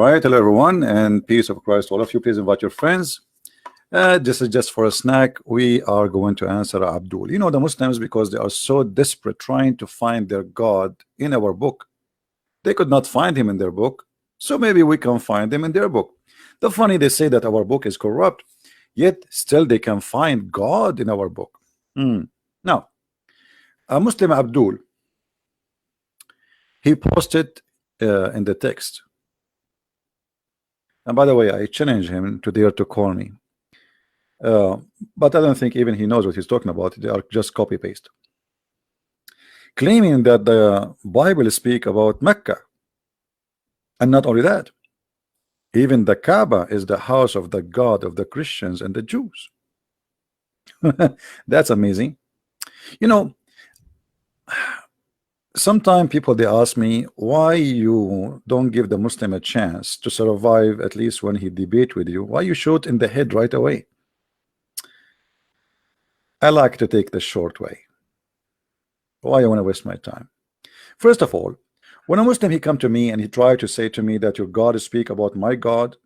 Right, hello everyone, and peace of Christ to all of you. Please invite your friends. This is just for a snack. We are going to answer Abdul. You know, the Muslims, because they are so desperate trying to find their God in our book, they could not find him in their book, so maybe we can find him in their book. The funny, they say that our book is corrupt, yet still they can find God in our book. Now, a Muslim Abdul, he posted in the text. And by the way, I challenge him to dare to call me. But I don't think even he knows what he's talking about. They are just copy paste. Claiming that the Bible speak about Mecca. And not only that, even the Kaaba is the house of the God of the Christians and the Jews. That's amazing. You know, sometimes people, they ask me why you don't give the Muslim a chance to survive, at least when he debate with you. Why you shoot in the head right away? I like to take the short way. Why I want to waste my time? First of all, when a Muslim, he come to me and he try to say to me that your God speak about my God,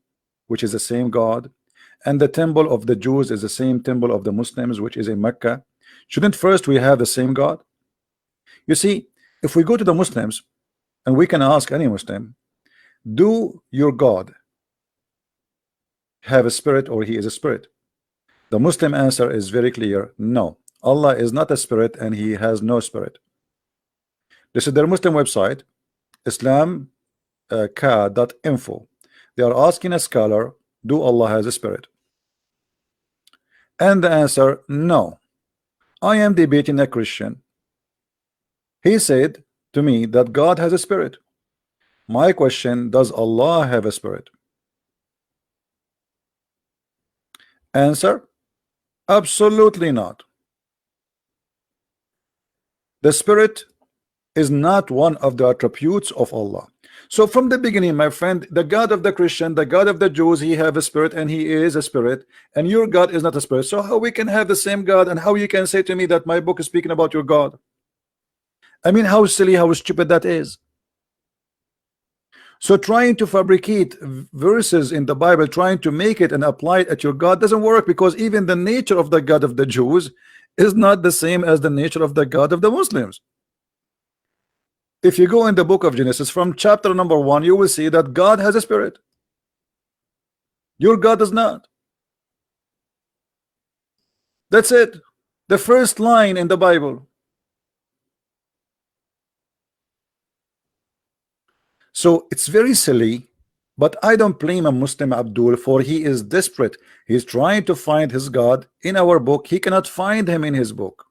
which is the same God, and the temple of the Jews is the same temple of the Muslims, which is in Mecca, shouldn't first we have the same God? You see, if we go to the Muslims, and we can ask any Muslim, do your God have a spirit, or he is a spirit? The Muslim answer is very clear: no, Allah is not a spirit and he has no spirit. This is their Muslim website, islamka.info. They are asking a scholar, do Allah has a spirit? And the answer, no. I am debating a Christian. He said to me that God has a spirit. My question, does Allah have a spirit? Answer, absolutely not. The spirit is not one of the attributes of Allah. So from the beginning, my friend, the God of the Christian, the God of the Jews, he have a spirit and he is a spirit, and your God is not a spirit. So how we can have the same God, and how you can say to me that my book is speaking about your God? I mean, how silly, how stupid that is. So trying to fabricate verses in the Bible, trying to make it and apply it at your God doesn't work, because even the nature of the God of the Jews is not the same as the nature of the God of the Muslims. If you go in the book of Genesis from chapter number 1, you will see that God has a spirit. Your God does not. That's it. The first line in the Bible. So it's very silly, but I don't blame a Muslim Abdul, for he is desperate. He's trying to find his God in our book. He cannot find him in his book.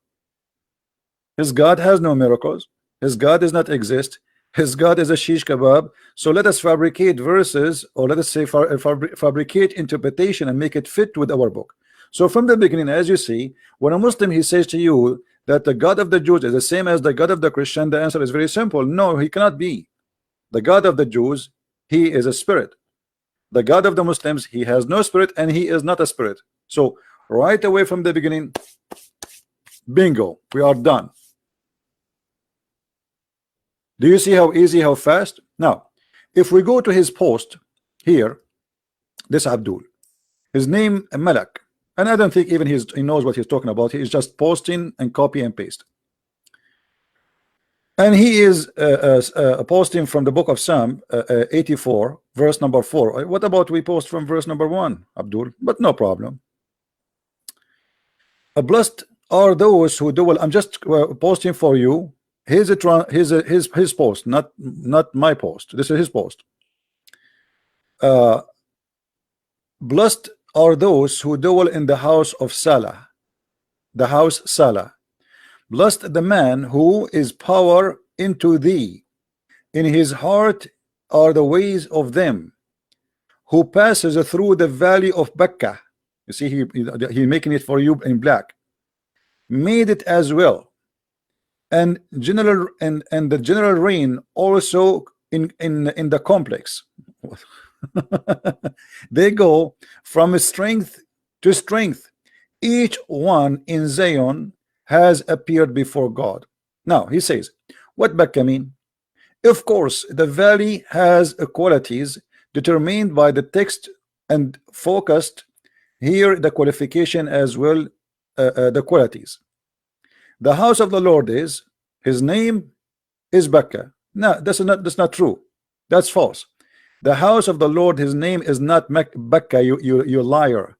His God has no miracles. His God does not exist. His God is a shish kebab. So let us fabricate verses, or let us say fabricate interpretation and make it fit with our book. So from the beginning, as you see, when a Muslim, he says to you that the God of the Jews is the same as the God of the Christian, the answer is very simple. No, he cannot be. The God of the Jews, he is a spirit. The God of the Muslims, he has no spirit and he is not a spirit. So right away from the beginning, bingo, we are done. Do you see how easy, how fast? Now, if we go to his post here, this Abdul, his name Malak, and I don't think even he knows what he's talking about. He is just posting and copy and paste. And he is posting from the book of Psalm 84, verse number 4. What about we post from verse number 1, Abdul? But no problem. Blessed are those who do well. I'm just posting for you. His post, not my post. This is his post. Blessed are those who dwell in the house of Salah, the house Salah. Blessed the man who is power into thee. In his heart are the ways of them who passes through the valley of Becca. You see, he making it for you in black. Made it as well. And general and the general rain also in the complex. They go from strength to strength. Each one in Zion has appeared before God. Now he says, what Becca mean? Of course, the valley has qualities determined by the text and focused here the qualification as well, the qualities. The house of the Lord is, his name is Becca. No, that's not true. That's false. The house of the Lord, his name is not Becca, you liar.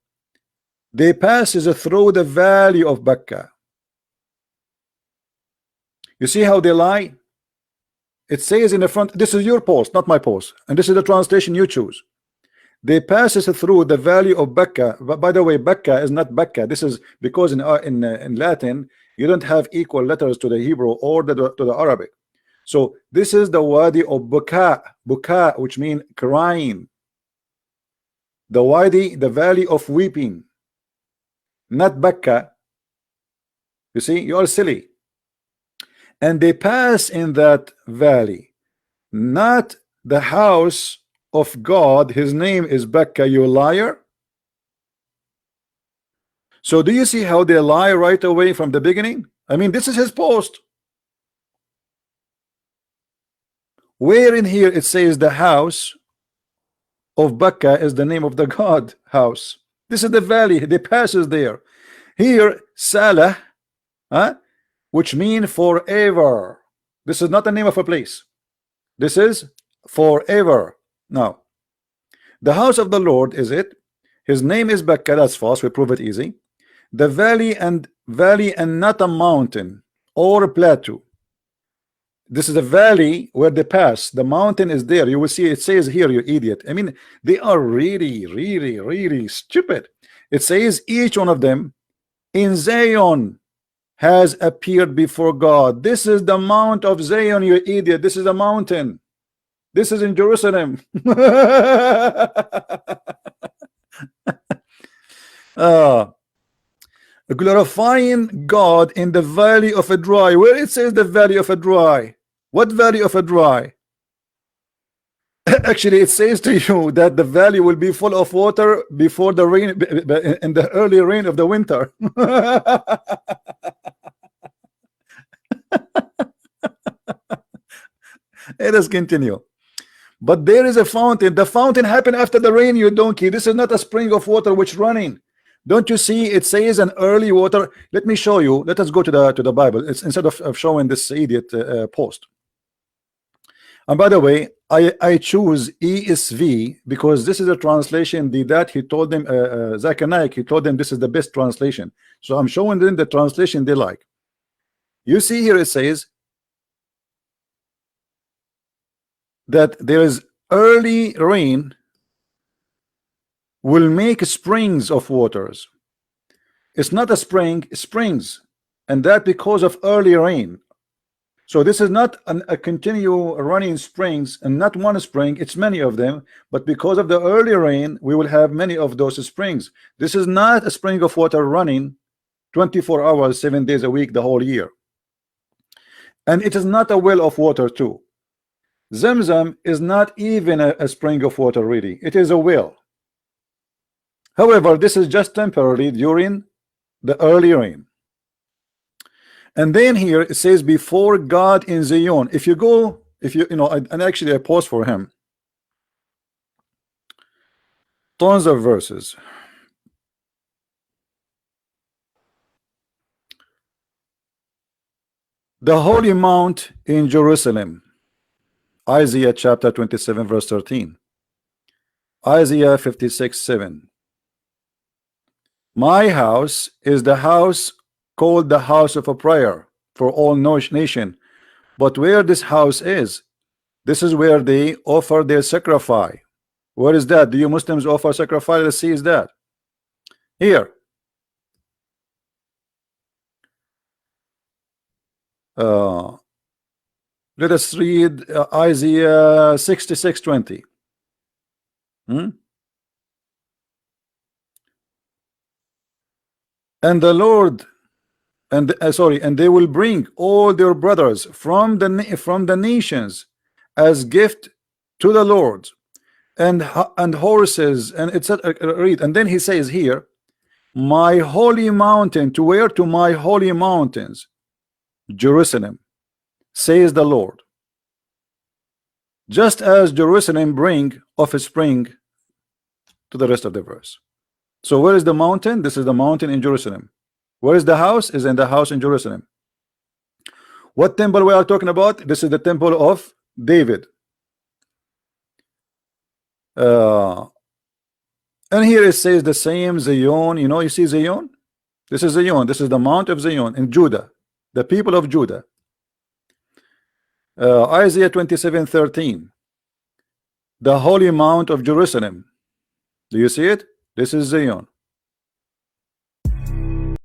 They passes through the valley of Becca. You see how they lie? It says in the front, this is your post, not my post, and this is the translation you choose. They passes through the valley of Becca. By the way, Becca is not Becca. This is because in Latin you don't have equal letters to the Hebrew or to the Arabic. So this is the wadi of Buka, which means crying. The wadi, the valley of weeping, not Becca. You see, you are silly. And they pass in that valley, not the house of God. His name is Becca, you liar. So do you see how they lie right away from the beginning? I mean, this is his post. Where in here it says the house of Becca is the name of the God house? This is the valley. They passes there. Here Salah, which mean forever. This is not the name of a place. This is forever. Now, the house of the Lord is it. His name is Becca. That's false. We prove it easy. The valley and not a mountain or a plateau. This is a valley where they pass. The mountain is there. You will see it says here, you idiot. I mean, they are really stupid. It says each one of them in Zion has appeared before God. This is the Mount of Zion, you idiot. This is a mountain. This is in Jerusalem. Glorifying God in the valley of a dry. Where it says the valley of a dry? What valley of a dry? Actually, it says to you that the valley will be full of water before the rain, in the early rain of the winter. Let us continue. But there is a fountain. The fountain happened after the rain, you donkey. This is not a spring of water which running. Don't you see it says an early water? Let me show you. Let us go to the Bible. It's instead of showing this idiot post. And by the way, I choose ESV because this is a translation. That he told them, Zachariah, he told them this is the best translation. So I'm showing them the translation they like. You see here it says that there is early rain will make springs of waters. It's not a spring, springs, and that because of early rain. So this is not a continue running springs, and not one spring, it's many of them, but because of the early rain we will have many of those springs. This is not a spring of water running 24 hours 7 days a week the whole year, and it is not a well of water too. Zamzam is not even a spring of water, really. It is a well. However, this is just temporary during the early rain. And then here it says before God in Zion. If you go, and actually I post for him tons of verses. The holy mount in Jerusalem. Isaiah chapter 27 verse 13. Isaiah 56:7. My house is the house called the house of a prayer for all nation, but where this house is, this is where they offer their sacrifice. Where is that? Do you Muslims offer sacrifice? Let's see, is that here? Let us read Isaiah 66:20. And the Lord, and they will bring all their brothers from the nations as gift to the Lord, and horses, and etc. Read, and then he says here, my holy mountain. To where? To my holy mountains, Jerusalem, says the Lord. just as Jerusalem bring offspring to the rest of the verse. So where is the mountain? This is the mountain in Jerusalem. Where is the house? Is in the house in Jerusalem. What temple we are talking about? This is the temple of David. And here it says the same Zion. You know, you see Zion? This is Zion. This is the Mount of Zion in Judah, the people of Judah. Isaiah 27:13, the holy mount of Jerusalem. Do you see it? This is Zion.